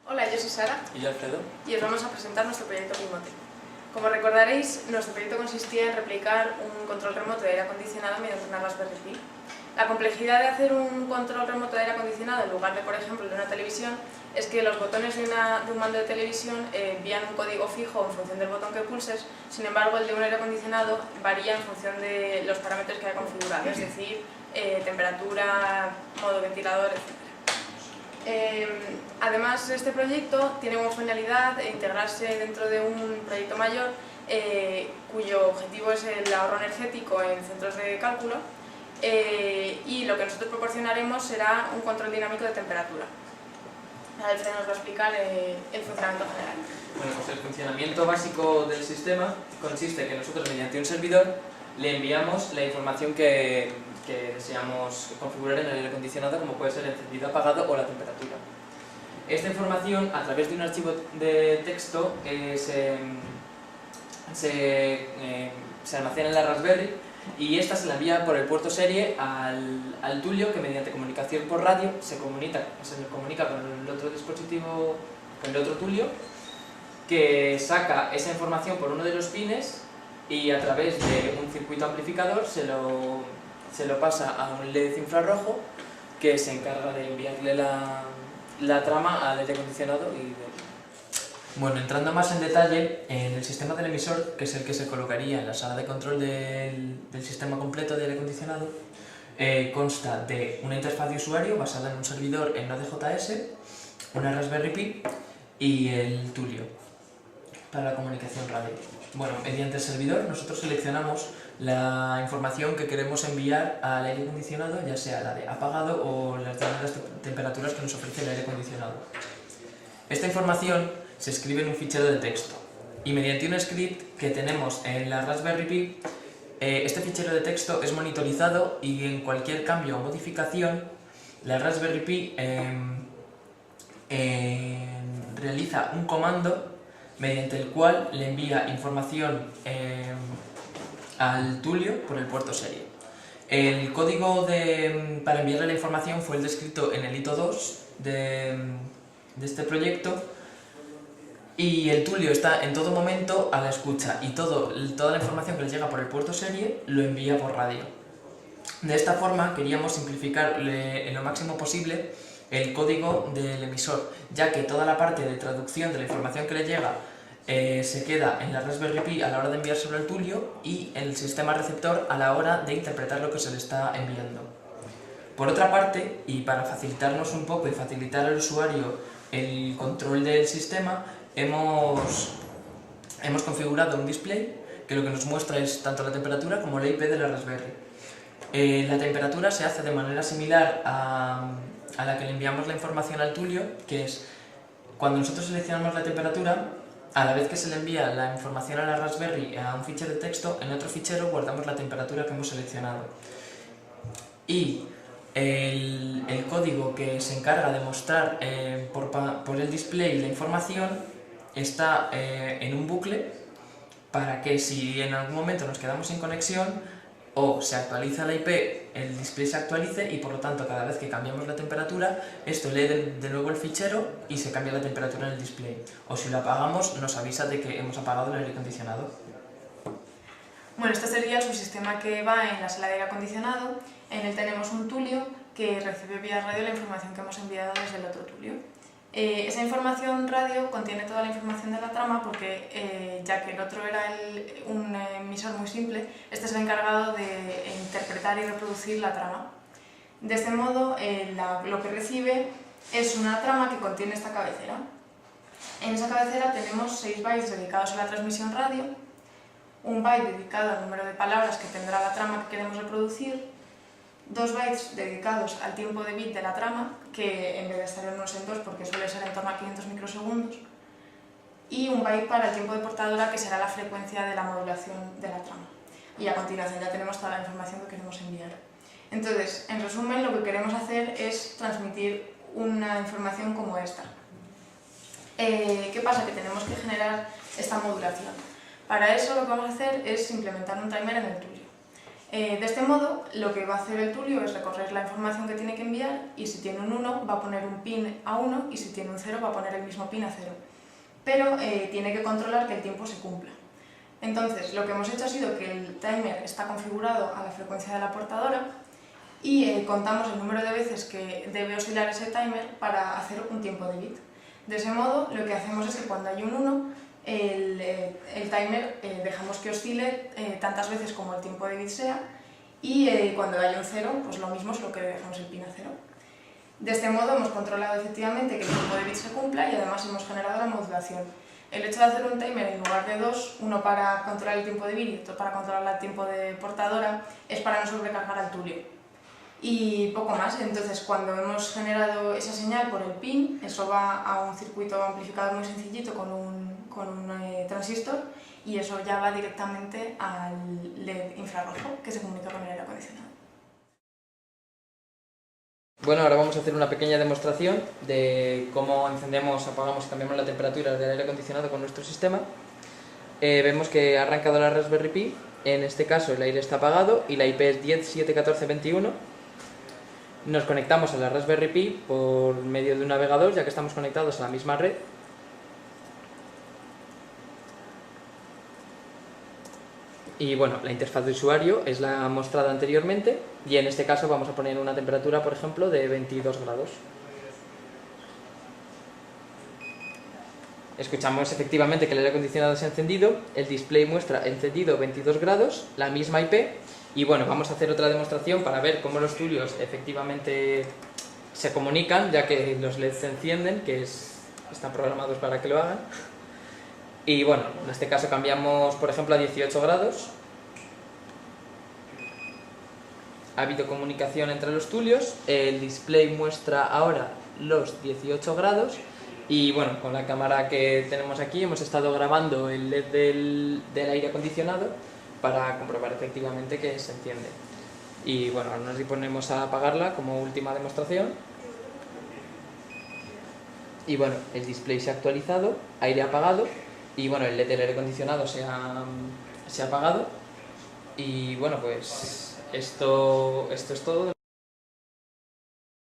Hola, yo soy Sara. Y yo, Alfredo. Y os vamos a presentar nuestro proyecto Climote. Como recordaréis, nuestro proyecto consistía en replicar un control remoto de aire acondicionado mediante una Raspberry Pi. La complejidad de hacer un control remoto de aire acondicionado en lugar de, por ejemplo, de una televisión, es que los botones de un mando de televisión envían un código fijo en función del botón que pulses. Sin embargo, el de un aire acondicionado varía en función de los parámetros que haya configurado, es decir, temperatura, modo ventilador, etc. Además, este proyecto tiene como finalidad integrarse dentro de un proyecto mayor cuyo objetivo es el ahorro energético en centros de cálculo y lo que nosotros proporcionaremos será un control dinámico de temperatura. Alfredo nos va a explicar el funcionamiento general. Bueno, pues el funcionamiento básico del sistema consiste en que nosotros mediante un servidor le enviamos la información que deseamos configurar en el aire acondicionado, como puede ser el encendido, apagado o la temperatura. Esta información, a través de un archivo de texto, se almacena en la Raspberry y esta se la envía por el puerto serie al Tulio, que mediante comunicación por radio se comunica con el otro dispositivo, con el otro Tulio, que saca esa información por uno de los pines y a través de un circuito amplificador se lo pasa a un LED infrarrojo que se encarga de enviarle la trama al aire acondicionado. Bueno, entrando más en detalle, en el sistema del emisor, que es el que se colocaría en la sala de control del sistema completo de aire acondicionado, consta de una interfaz de usuario basada en un servidor en Node.js, una Raspberry Pi y el Tulio para la comunicación radio. Bueno, mediante el servidor nosotros seleccionamos la información que queremos enviar al aire acondicionado, ya sea la de apagado o las temperaturas que nos ofrece el aire acondicionado. Esta información se escribe en un fichero de texto y mediante un script que tenemos en la Raspberry Pi, este fichero de texto es monitorizado y en cualquier cambio o modificación la Raspberry Pi realiza un comando mediante el cual le envía información al Tulio por el puerto serie. El código para enviarle la información fue el descrito en el hito 2 de este proyecto y el Tulio está en todo momento a la escucha y toda la información que le llega por el puerto serie lo envía por radio. De esta forma queríamos simplificar en lo máximo posible el código del emisor, ya que toda la parte de traducción de la información que le llega se queda en la Raspberry Pi a la hora de enviárselo al Tulio y en el sistema receptor a la hora de interpretar lo que se le está enviando. Por otra parte, y para facilitarnos un poco y facilitar al usuario el control del sistema, hemos configurado un display que lo que nos muestra es tanto la temperatura como la IP de la Raspberry. La temperatura se hace de manera similar a la que le enviamos la información al Tulio, que es cuando nosotros seleccionamos la temperatura, a la vez que se le envía la información a la Raspberry a un fichero de texto, en otro fichero guardamos la temperatura que hemos seleccionado. Y el código que se encarga de mostrar por el display la información está en un bucle para que si en algún momento nos quedamos sin conexión o se actualiza la IP, el display se actualice y por lo tanto cada vez que cambiamos la temperatura esto lee de nuevo el fichero y se cambia la temperatura en el display, o si lo apagamos nos avisa de que hemos apagado el aire acondicionado. Bueno, este sería el subsistema que va en la sala de aire acondicionado. En él tenemos un Tulio que recibe vía radio la información que hemos enviado desde el otro Tulio. Esa información radio contiene toda la información de la trama porque, ya que el otro era un emisor muy simple, este es el encargado de interpretar y reproducir la trama. De este modo, lo que recibe es una trama que contiene esta cabecera. En esa cabecera tenemos 6 bytes dedicados a la transmisión radio, un byte dedicado al número de palabras que tendrá la trama que queremos reproducir, 2 bytes dedicados al tiempo de bit de la trama, que en vez de estar en 1 es en 2 porque suele ser en torno a 500 microsegundos, y un byte para el tiempo de portadora, que será la frecuencia de la modulación de la trama. Y a continuación ya tenemos toda la información que queremos enviar. Entonces, en resumen, lo que queremos hacer es transmitir una información como esta. ¿Qué pasa? Que tenemos que generar esta modulación. Para eso lo que vamos a hacer es implementar un timer en el Tulio. De este modo, lo que va a hacer el Tulio es recorrer la información que tiene que enviar y si tiene un 1 va a poner un pin a 1 y si tiene un 0 va a poner el mismo pin a 0. Pero tiene que controlar que el tiempo se cumpla. Entonces, lo que hemos hecho ha sido que el timer está configurado a la frecuencia de la portadora y contamos el número de veces que debe oscilar ese timer para hacer un tiempo de bit. De ese modo, lo que hacemos es que cuando hay un 1, el timer dejamos que oscile tantas veces como el tiempo de bit sea y cuando hay un 0, pues lo mismo es lo que dejamos el pin a 0. De este modo hemos controlado efectivamente que el tiempo de bit se cumpla y además hemos generado la modulación. El hecho de hacer un timer en lugar de dos, uno para controlar el tiempo de bit y otro para controlar el tiempo de portadora, es para no sobrecargar al Tulio. Y poco más, entonces cuando hemos generado esa señal por el pin, eso va a un circuito amplificador muy sencillito con un transistor y eso ya va directamente al LED infrarrojo que se comunica con el aire acondicionado. Bueno, ahora vamos a hacer una pequeña demostración de cómo encendemos, apagamos y cambiamos la temperatura del aire acondicionado con nuestro sistema. Vemos que ha arrancado la Raspberry Pi, en este caso el aire está apagado y la IP es 10.7.14.21. Nos conectamos a la Raspberry Pi por medio de un navegador, ya que estamos conectados a la misma red. Y bueno, la interfaz de usuario es la mostrada anteriormente y en este caso vamos a poner una temperatura, por ejemplo, de 22 grados. Escuchamos efectivamente que el aire acondicionado se ha encendido, el display muestra encendido 22 grados, la misma IP, y bueno, vamos a hacer otra demostración para ver cómo los Tulios efectivamente se comunican, ya que los LEDs se encienden, están programados para que lo hagan. Y bueno, en este caso cambiamos, por ejemplo, a 18 grados. Ha habido comunicación entre los Tulios, el display muestra ahora los 18 grados. Y bueno, con la cámara que tenemos aquí hemos estado grabando el LED del aire acondicionado para comprobar efectivamente que se enciende. Y bueno, ahora nos disponemos a apagarla como última demostración. Y bueno, el display se ha actualizado, aire apagado y bueno, el LED del aire acondicionado se ha apagado. Y bueno, pues esto es todo.